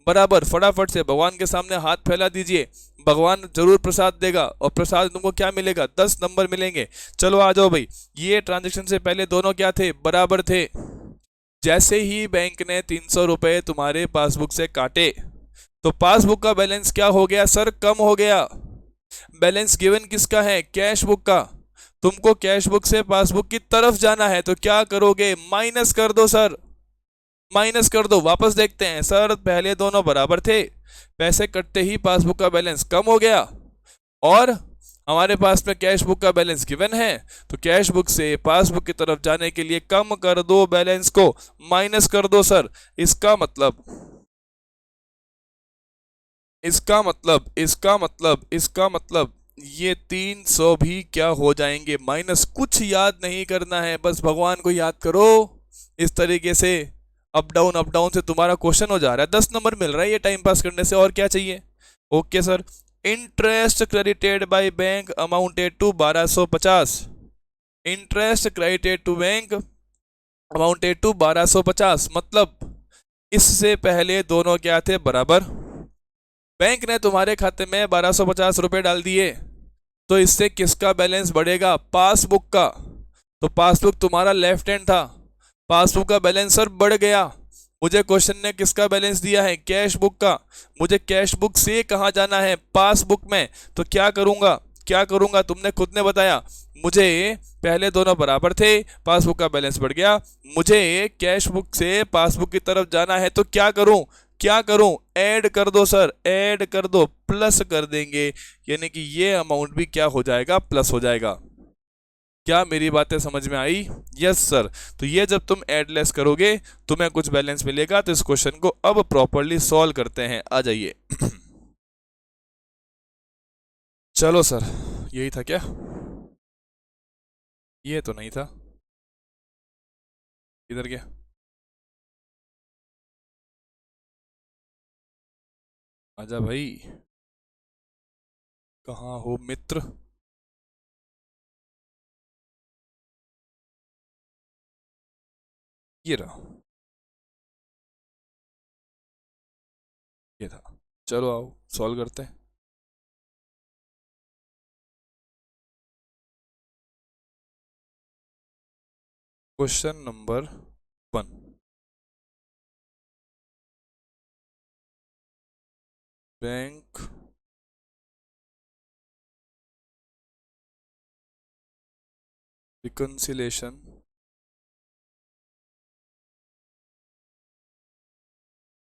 बराबर। फटाफट से भगवान के सामने हाथ फैला दीजिए, भगवान जरूर प्रसाद देगा, और प्रसाद तुमको क्या मिलेगा? 10 नंबर मिलेंगे। चलो आ जाओ भाई। ये ट्रांजैक्शन से पहले दोनों क्या थे? बराबर थे। जैसे ही बैंक ने 300 रुपए तुम्हारे पासबुक से काटे तो पासबुक का बैलेंस क्या हो गया सर? कम हो गया। बैलेंस गिवन किसका है? कैश बुक का। तुमको कैश बुक से पासबुक की तरफ जाना है तो क्या करोगे? माइनस कर दो सर, माइनस कर दो। वापस देखते हैं सर, पहले दोनों बराबर थे, पैसे कटते ही पासबुक का बैलेंस कम हो गया, और हमारे पास में कैश बुक का बैलेंस गिवन है, तो कैश बुक से पासबुक की तरफ जाने के लिए कम कर दो बैलेंस को, माइनस कर दो सर। इसका मतलब इसका मतलब इसका मतलब इसका मतलब ये 300 भी क्या हो जाएंगे? माइनस। कुछ याद नहीं करना है, बस भगवान को याद करो। इस तरीके से अप डाउन से तुम्हारा क्वेश्चन हो जा रहा है। 10 नंबर मिल रहा है ये टाइम पास करने से, और क्या चाहिए? Okay sir. Interest credited by bank amounted to 1250। Interest credited to bank amounted to 1250, मतलब इससे पहले दोनों क्या थे? बराबर। बैंक ने तुम्हारे खाते में 1250 रुपए डाल दिए, तो इससे किसका बैलेंस बढ़ेगा? पासबुक का। तो पासबुक तुम्हारा लेफ्ट हैंड था, पासबुक का बैलेंस सर बढ़ गया। मुझे क्वेश्चन ने किसका बैलेंस दिया है? कैश बुक का। मुझे कैश बुक से कहाँ जाना है? पासबुक में। तो क्या करूंगा? क्या करूंगा? तुमने खुद ने बताया, मुझे पहले दोनों बराबर थे, पासबुक का बैलेंस बढ़ गया, मुझे कैश बुक से पासबुक की तरफ जाना है, तो क्या करूं? क्या करूं? ऐड कर दो सर, ऐड कर दो, प्लस कर देंगे, यानी कि ये अमाउंट भी क्या हो जाएगा? प्लस हो जाएगा। क्या मेरी बातें समझ में आई? Yes sir. तो ये जब तुम एडलेस करोगे तुम्हें कुछ बैलेंस मिलेगा। तो इस क्वेश्चन को अब प्रॉपरली सॉल्व करते हैं, आ जाइए। चलो सर, यही था क्या? ये तो नहीं था। इधर क्या? आजा भाई। कहाँ हो मित्र? ये रहा, ये था। चलो आओ सॉल्व करते हैं। Question number 1। Bank reconciliation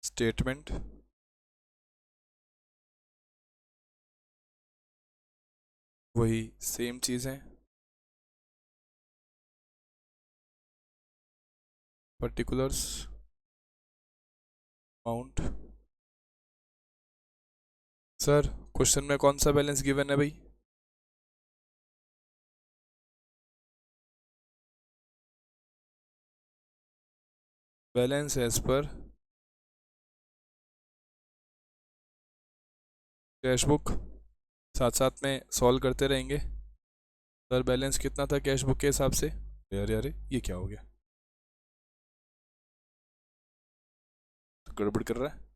statement वही सेम चीज़ है। Particulars amount. सर क्वेश्चन में कौन सा बैलेंस गिवन है भाई? Balance as per cash book. साथ साथ में सॉल्व करते रहेंगे। सर बैलेंस कितना था कैश बुक के हिसाब से? अरे अरे ये क्या हो गया? तो गड़बड़ कर रहा है।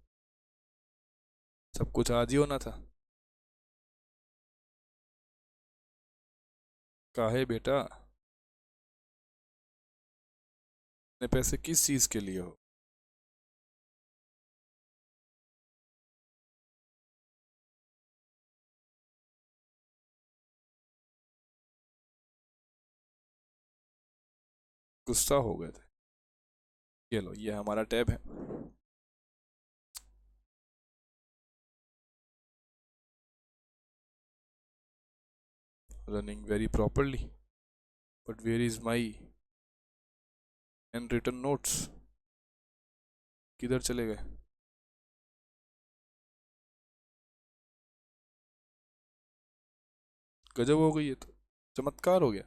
सब कुछ आज ही होना था। काहे बेटा? इतने पैसे किस चीज़ के लिए हो? गुस्सा हो गए थे? ये लो, ये हमारा टैब है। Running very properly, but where is my and written notes? किधर चले गए? गजब हो गई, ये तो चमत्कार हो गया।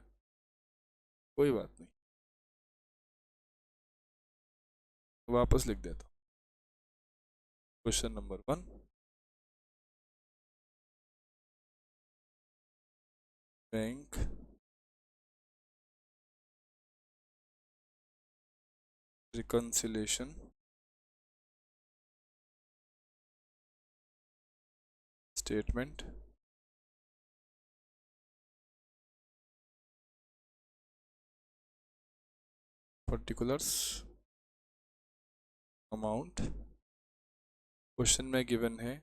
कोई बात नहीं। वापस लिख देता हूँ। Question number 1, bank reconciliation statement particulars amount. Question में गिवन है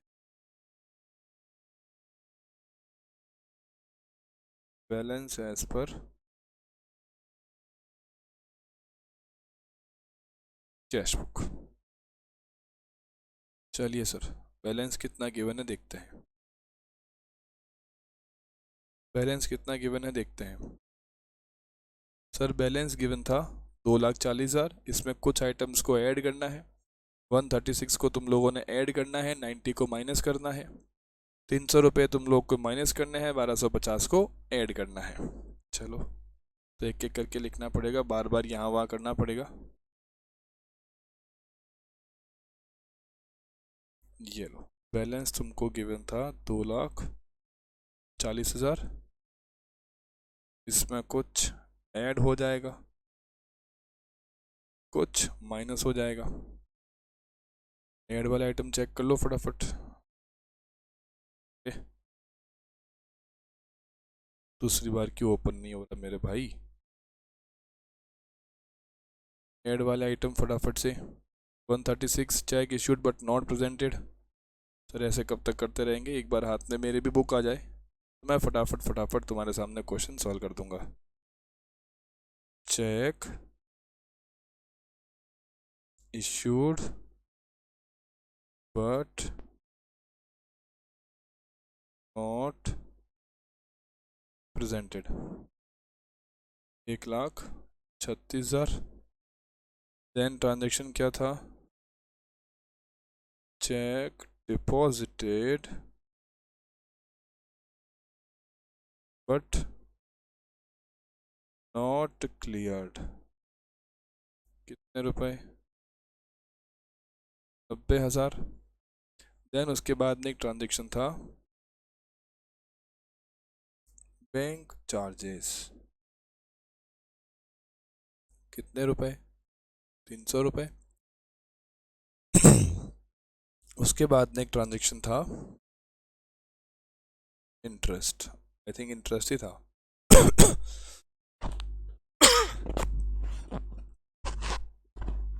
balance as per cash book. चलिए सर, बैलेंस कितना गिवन है देखते हैं। बैलेंस कितना गिवन है देखते हैं। सर बैलेंस गिवन था 2,40,000, इसमें कुछ आइटम्स को ऐड करना है। 136 को तुम लोगों ने ऐड करना है, 90 को माइनस करना है, 300 रुपये तुम लोग को माइनस करने हैं, 1250 को ऐड करना है। चलो तो एक एक करके लिखना पड़ेगा, बार बार यहाँ वहाँ करना पड़ेगा। ये लो, बैलेंस तुमको गिवन था 2,40,000, इसमें कुछ ऐड हो जाएगा, कुछ माइनस हो जाएगा। ऐड वाला आइटम चेक कर लो फटाफट। दूसरी बार क्यों ओपन नहीं हो रहा मेरे भाई? ऐड वाला आइटम फटाफट से। 136 check issued but not presented. Sir ऐसे कब तक करते रहेंगे? एक बार हाथ में मेरे भी बुक आ जाए तो मैं फटाफट तुम्हारे सामने क्वेश्चन सॉल्व कर दूंगा। Cheque issued but not presented 1,36,000। Then transaction क्या था? Cheque deposited but not cleared. कितने रुपए? 90,000। देन उसके बाद में एक ट्रांजैक्शन था बैंक चार्जेस। कितने रुपए? 300 रुपए। उसके बाद में एक ट्रांजैक्शन था इंटरेस्ट, आई थिंक इंटरेस्ट ही था।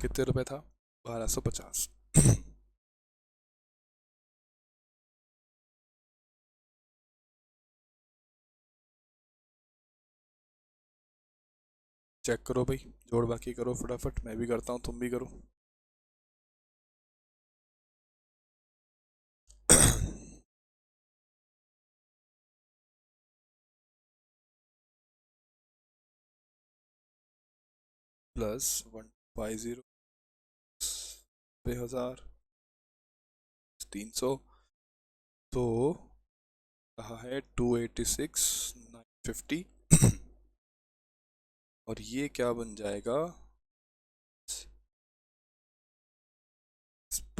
कितने रुपए था? 1250। चेक करो भाई, जोड़ बाकी करो फटाफट, मैं भी करता हूँ तुम भी करो। प्लस 150 1000 300 तो कहा है 286,950 और ये क्या बन जाएगा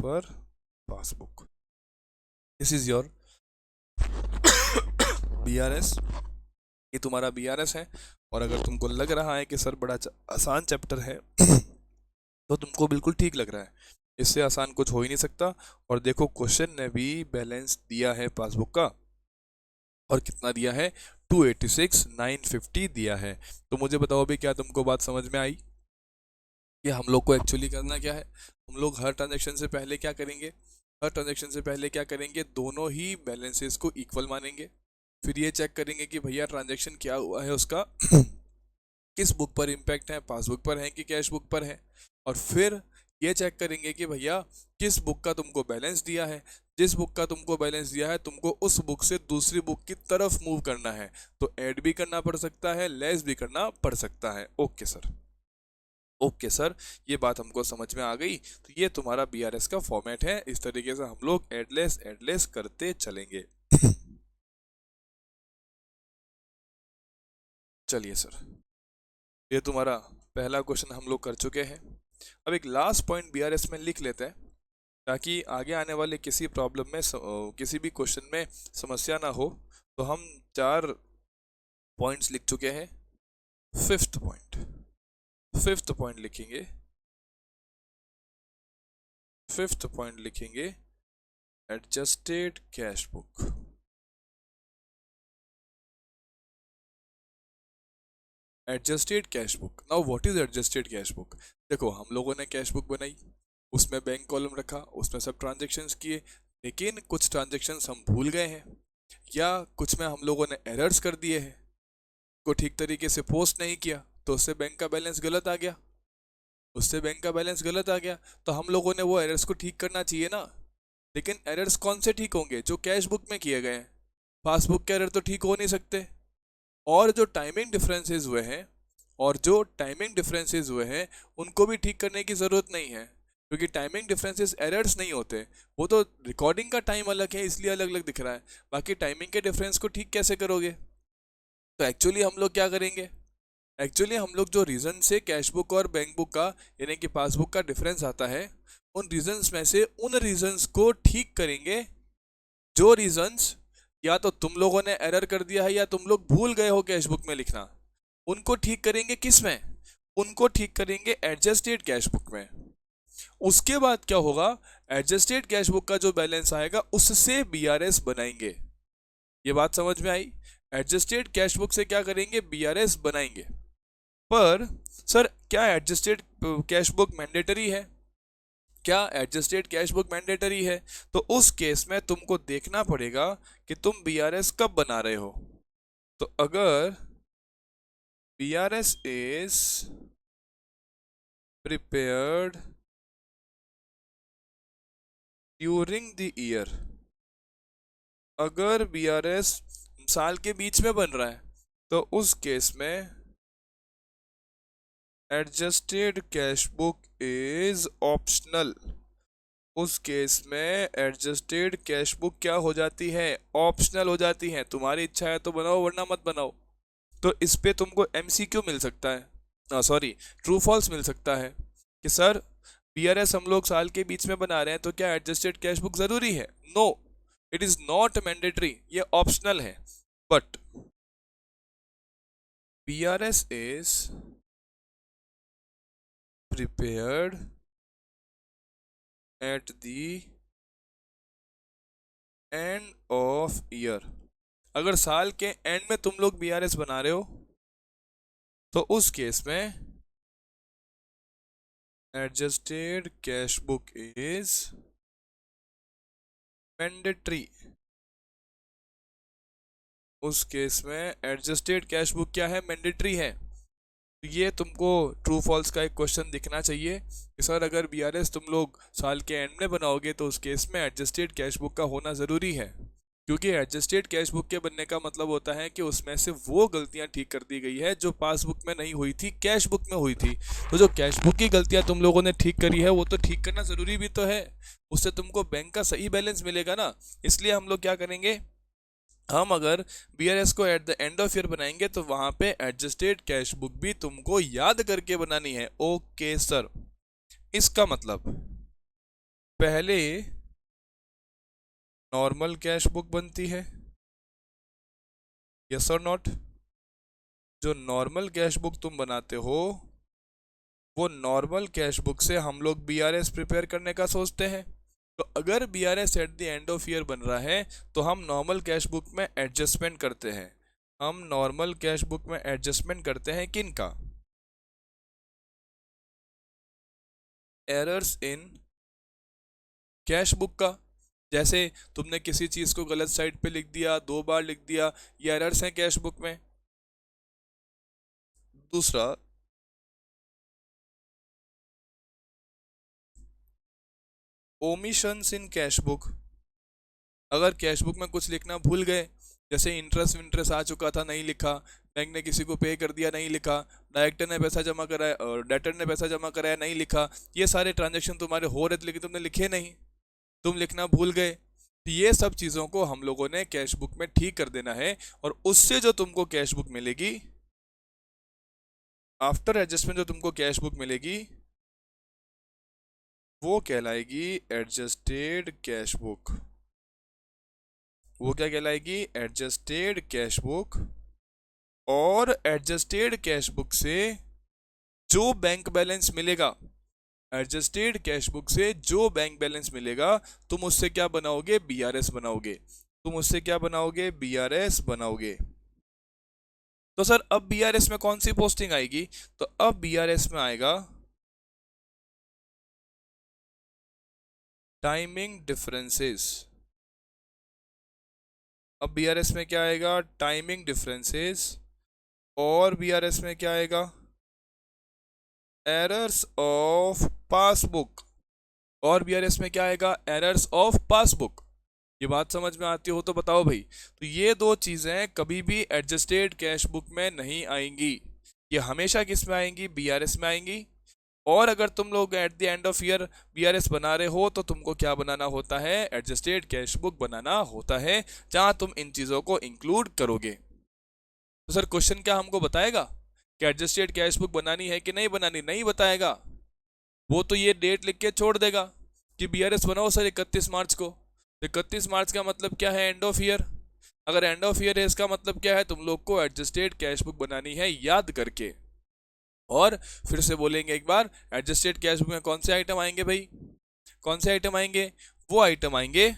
पर passbook. This is your BRS। ये तुम्हारा BRS है। और अगर तुमको लग रहा है कि सर बड़ा आसान चैप्टर है तो तुमको बिल्कुल ठीक लग रहा है, इससे आसान कुछ हो ही नहीं सकता। और देखो क्वेश्चन ने भी बैलेंस दिया है पासबुक का, और कितना दिया है? 286,950 दिया है। तो मुझे बताओ अभी, क्या तुमको बात समझ में आई कि हम लोग को एक्चुअली करना क्या है? हम लोग हर ट्रांजेक्शन से पहले क्या करेंगे? हर ट्रांजेक्शन से पहले क्या करेंगे? दोनों ही बैलेंसेस को इक्वल मानेंगे। फिर ये चेक करेंगे कि भैया ट्रांजेक्शन क्या हुआ है उसका किस बुक पर इम्पैक्ट है, पासबुक पर है कि कैश बुक पर है। और फिर ये चेक करेंगे कि भैया किस बुक का तुमको बैलेंस दिया है। जिस बुक का तुमको बैलेंस दिया है तुमको उस बुक से दूसरी बुक की तरफ मूव करना है, तो ऐड भी करना पड़ सकता है, लेस भी करना पड़ सकता है। ओके सर, ओके सर, ये बात हमको समझ में आ गई। तो ये तुम्हारा BRS का फॉर्मेट है, इस तरीके से हम लोग एडलेस करते चलेंगे। चलिए सर, ये तुम्हारा पहला क्वेश्चन हम लोग कर चुके हैं। अब एक लास्ट पॉइंट बीआरएस में लिख लेते हैं ताकि आगे आने वाले किसी प्रॉब्लम में किसी भी क्वेश्चन में समस्या ना हो। तो हम 4 पॉइंट्स लिख चुके हैं। फिफ्थ पॉइंट लिखेंगे। फिफ्थ पॉइंट लिखेंगे adjusted cash book. Adjusted cash book. Now what is adjusted cash book? देखो, हम लोगों ने कैश बुक बनाई, उसमें बैंक कॉलम रखा, उसमें सब ट्रांजेक्शन्स किए, लेकिन कुछ ट्रांजेक्शन्स हम भूल गए हैं या कुछ में हम लोगों ने एरर्स कर दिए हैं, को ठीक तरीके से पोस्ट नहीं किया, तो उससे बैंक का बैलेंस गलत आ गया। तो हम लोगों ने वो एरर्स को ठीक करना चाहिए ना। लेकिन एरर्स कौन से ठीक होंगे? जो कैश बुक में किए गए हैं। पासबुक के एरर तो ठीक हो नहीं सकते। और जो टाइमिंग डिफरेंसेस हुए हैं उनको भी ठीक करने की ज़रूरत नहीं है, क्योंकि टाइमिंग डिफरेंसेस एरर्स नहीं होते। वो तो रिकॉर्डिंग का टाइम अलग है इसलिए अलग अलग दिख रहा है। बाकी टाइमिंग के डिफरेंस को ठीक कैसे करोगे? तो एक्चुअली हम लोग क्या करेंगे? एक्चुअली हम लोग जो रीज़न से कैश बुक और बैंक बुक का यानी कि पासबुक का डिफरेंस आता है, उन रीजंस में से उन रीजंस को ठीक करेंगे जो रीजंस या तो तुम लोगों ने एरर कर दिया है या तुम लोग भूल गए हो कैश बुक में लिखना। उनको ठीक करेंगे किस में? उनको ठीक करेंगे एडजस्टेड कैश बुक में। उसके बाद क्या होगा? एडजस्टेड कैश बुक का जो बैलेंस आएगा उससे बीआरएस बनाएंगे। ये बात समझ में आई? एडजस्टेड कैश बुक से क्या करेंगे? बीआरएस बनाएंगे। पर सर, क्या एडजस्टेड कैश बुक मैंडेटरी है? क्या एडजस्टेड कैश बुक मैंडेटरी है? तो उस केस में तुमको देखना पड़ेगा कि तुम बीआरएस कब बना रहे हो। तो अगर BRS is prepared during the year, अगर बीआरएस साल के बीच में बन रहा है तो उस केस में adjusted cash book is optional. उस केस में एडजस्टेड कैश बुक क्या हो जाती है? ऑप्शनल हो जाती है। तुम्हारी इच्छा है तो बनाओ वरना मत बनाओ। तो इस पे तुमको एमसीक्यू मिल सकता है, सॉरी, ट्रू फॉल्स मिल सकता है कि सर बीआरएस हम लोग साल के बीच में बना रहे हैं तो क्या एडजस्टेड कैश बुक जरूरी है? No, it is not mandatory, ये ऑप्शनल है। But BRS is prepared at the end of year. अगर साल के एंड में तुम लोग बीआरएस बना रहे हो तो उस केस में adjusted cash book is mandatory. उस केस में एडजस्टेड कैश बुक क्या है? मैंडेटरी है। तो ये तुमको ट्रू फॉल्स का एक क्वेश्चन दिखना चाहिए कि सर अगर बीआरएस तुम लोग साल के एंड में बनाओगे तो उस केस में एडजस्टेड कैश बुक का होना ज़रूरी है, क्योंकि एडजस्टेड कैश बुक के बनने का मतलब होता है कि उसमें से वो गलतियां ठीक कर दी गई है जो पासबुक में नहीं हुई थी, कैश बुक में हुई थी। तो जो कैश बुक की गलतियां तुम लोगों ने ठीक करी है वो तो ठीक करना ज़रूरी भी तो है। उससे तुमको बैंक का सही बैलेंस मिलेगा ना। इसलिए हम लोग क्या करेंगे, हम अगर बीआरएस को eight the end of year बनाएंगे तो वहां पे एडजस्टेड कैश बुक भी तुमको याद करके बनानी है। ओके सर, इसका मतलब पहले नॉर्मल कैश बुक बनती है, यस और नॉट? जो नॉर्मल कैश बुक तुम बनाते हो वो नॉर्मल कैश बुक से हम लोग बीआरएस प्रिपेयर करने का सोचते हैं। तो अगर BRS eight the end of year बन रहा है तो हम नॉर्मल कैश बुक में एडजस्टमेंट करते हैं। हम नॉर्मल कैश बुक में एडजस्टमेंट करते हैं किन का? एरर्स इन कैश बुक का। जैसे तुमने किसी चीज को गलत साइड पे लिख दिया, 2 बार लिख दिया, ये एरर्स हैं कैश बुक में। दूसरा, ओमिशंस इन कैश बुक। अगर कैश बुक में कुछ लिखना भूल गए, जैसे इंटरेस्ट विंटरेस्ट आ चुका था नहीं लिखा, बैंक ने किसी को पे कर दिया नहीं लिखा, डायरेक्टर ने पैसा जमा कराया और डेटर ने पैसा जमा कराया नहीं लिखा, ये सारे ट्रांजेक्शन तुम्हारे हो रहे थे लेकिन तुमने लिखे नहीं, तुम लिखना भूल गए। तो ये सब चीज़ों को हम लोगों ने कैश बुक में ठीक कर देना है और उससे जो तुमको कैश बुक मिलेगी, आफ्टर एडजस्टमेंट जो तुमको कैश बुक मिलेगी वो कहलाएगी एडजस्टेड कैश बुक। वो क्या कहलाएगी? Adjusted cash book. और एडजस्टेड कैश बुक से जो बैंक बैलेंस मिलेगा, एडजस्टेड कैश बुक से जो बैंक बैलेंस मिलेगा, तुम उससे क्या बनाओगे? बीआरएस बनाओगे। तुम उससे क्या बनाओगे? बीआरएस बनाओगे। तो सर अब बीआरएस में कौन सी पोस्टिंग आएगी? तो अब बीआरएस में आएगा टाइमिंग डिफरेंसेस। अब बीआरएस में क्या आएगा? Timing differences. और बीआरएस में क्या आएगा? Errors of passbook. और बीआरएस में क्या आएगा? Errors of passbook. ये बात समझ में आती हो तो बताओ भाई। तो ये दो चीजें कभी भी एडजस्टेड कैश बुक में नहीं आएंगी, ये हमेशा किस में आएंगी? बीआरएस में आएंगी। और अगर तुम लोग eight the end of year BRS बना रहे हो तो तुमको क्या बनाना होता है? एडजस्टेड कैश बुक बनाना होता है, जहां तुम इन चीजों को इंक्लूड करोगे। तो सर क्वेश्चन क्या हमको बताएगा कि एडजस्टेड कैश बुक बनानी है कि नहीं बनानी? नहीं बताएगा। वो तो ये डेट लिख के छोड़ देगा कि बीआरएस बनाओ सर 31 मार्च को। 31 मार्च का मतलब क्या है? And of year. अगर एंड ऑफ ईयर है इसका मतलब क्या है? तुम लोग को एडजस्टेड कैश बुक बनानी है याद करके। और फिर से बोलेंगे एक बार, एडजस्टेड कैश बुक में कौन से आइटम आएंगे भाई? कौन से आइटम आएंगे? वो आइटम आएंगे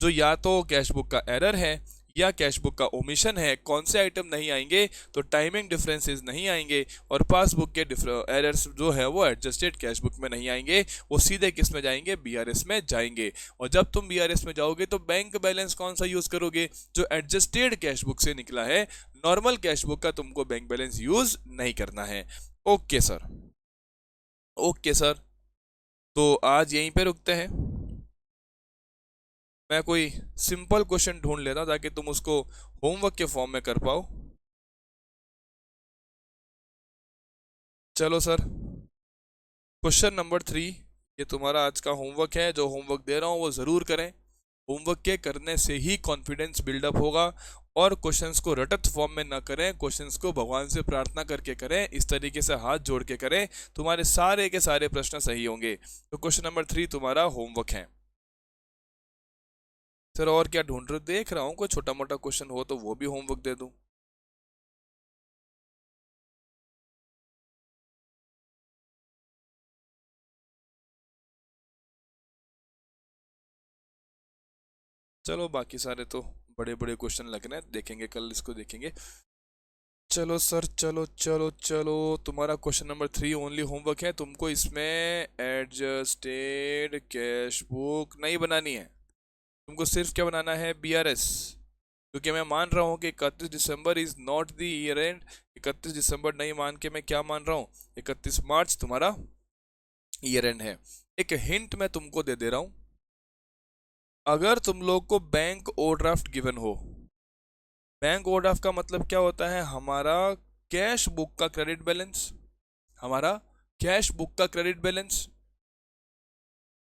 जो या तो कैश बुक का एरर है या कैश बुक का ओमिशन है। कौन से आइटम नहीं आएंगे? तो टाइमिंग डिफरेंसेस नहीं आएंगे और पासबुक के एरर्स जो है वो एडजस्टेड कैश बुक में नहीं आएंगे, वो सीधे किस में जाएंगे? बीआरएस में जाएंगे। और जब तुम बीआरएस में जाओगे तो बैंक बैलेंस कौन सा यूज करोगे? जो एडजस्टेड कैश बुक से निकला है। नॉर्मल कैश बुक का तुमको बैंक बैलेंस यूज नहीं करना है। Okay sir, okay sir. तो आज यहीं पे रुकते हैं। मैं कोई सिंपल क्वेश्चन ढूंढ लेता ताकि तुम उसको होमवर्क के फॉर्म में कर पाओ। चलो सर, क्वेश्चन नंबर 3, ये तुम्हारा आज का होमवर्क है। जो होमवर्क दे रहा हूँ वो ज़रूर करें। होमवर्क के करने से ही कॉन्फिडेंस बिल्डअप होगा। और क्वेश्चंस को रटत फॉर्म में ना करें, क्वेश्चंस को भगवान से प्रार्थना करके करें, इस तरीके से हाथ जोड़ के करें, तुम्हारे सारे के सारे प्रश्न सही होंगे। तो क्वेश्चन नंबर 3 तुम्हारा होमवर्क है। सर और क्या ढूंढ रहे? देख रहा हूँ कोई छोटा मोटा क्वेश्चन हो तो वो भी होमवर्क दे दूं। चलो बाकी सारे तो बड़े बड़े क्वेश्चन लग रहे हैं, देखेंगे कल, इसको देखेंगे। चलो सर, चलो चलो चलो, तुम्हारा क्वेश्चन नंबर 3 ओनली होमवर्क है। तुमको इसमें एडजस्टेड कैश बुक नहीं बनानी है, तुमको सिर्फ क्या बनाना है? बीआरएस। क्योंकि मैं मान रहा हूँ कि 31 December is not the year end. 31 दिसंबर नहीं मान के मैं क्या मान रहा हूँ? 31 मार्च तुम्हारा ईयर एंड है। एक हिंट मैं तुमको दे दे रहा हूँ, अगर तुम लोग को बैंक ओवरड्राफ्ट गिवन हो, बैंक ओवरड्राफ्ट का मतलब क्या होता है? हमारा कैश बुक का क्रेडिट बैलेंस, हमारा कैश बुक का क्रेडिट बैलेंस।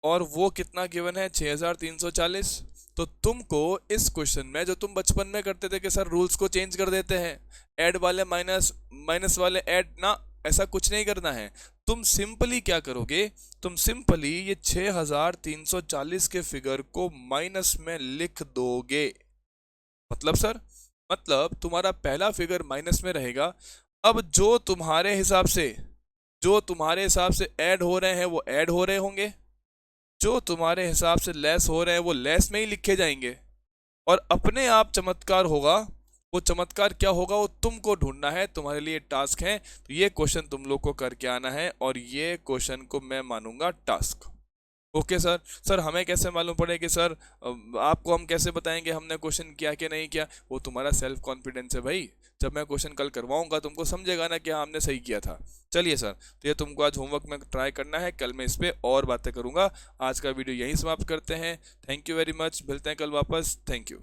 और वो कितना गिवन है? 6340। तो तुमको इस क्वेश्चन में, जो तुम बचपन में करते थे कि सर रूल्स को चेंज कर देते हैं, ऐड वाले माइनस, माइनस वाले ऐड ना, ऐसा कुछ नहीं करना है। तुम सिंपली क्या करोगे? तुम सिंपली ये 6340 के फिगर को माइनस में लिख दोगे। मतलब सर, मतलब तुम्हारा पहला फिगर माइनस में रहेगा। अब जो तुम्हारे हिसाब से, जो तुम्हारे हिसाब से ऐड हो रहे हैं वो ऐड हो रहे होंगे, जो तुम्हारे हिसाब से लेस हो रहे हैं वो लेस में ही लिखे जाएंगे। और अपने आप चमत्कार होगा। वो चमत्कार क्या होगा वो तुमको ढूंढना है, तुम्हारे लिए टास्क है। तो ये क्वेश्चन तुम लोग को करके आना है और ये क्वेश्चन को मैं मानूंगा टास्क। Okay sir. सर हमें कैसे मालूम पड़े कि सर आपको हम कैसे बताएंगे हमने क्वेश्चन किया कि नहीं किया? वो तुम्हारा सेल्फ कॉन्फिडेंस है भाई। जब मैं क्वेश्चन कल करवाऊंगा तुमको समझेगा ना कि हाँ हमने सही किया था। चलिए सर, तो ये तुमको आज होमवर्क में ट्राई करना है, कल मैं इस पर और बातें करूंगा। आज का वीडियो यहीं समाप्त करते हैं। थैंक यू वेरी मच, मिलते हैं कल वापस। Thank you.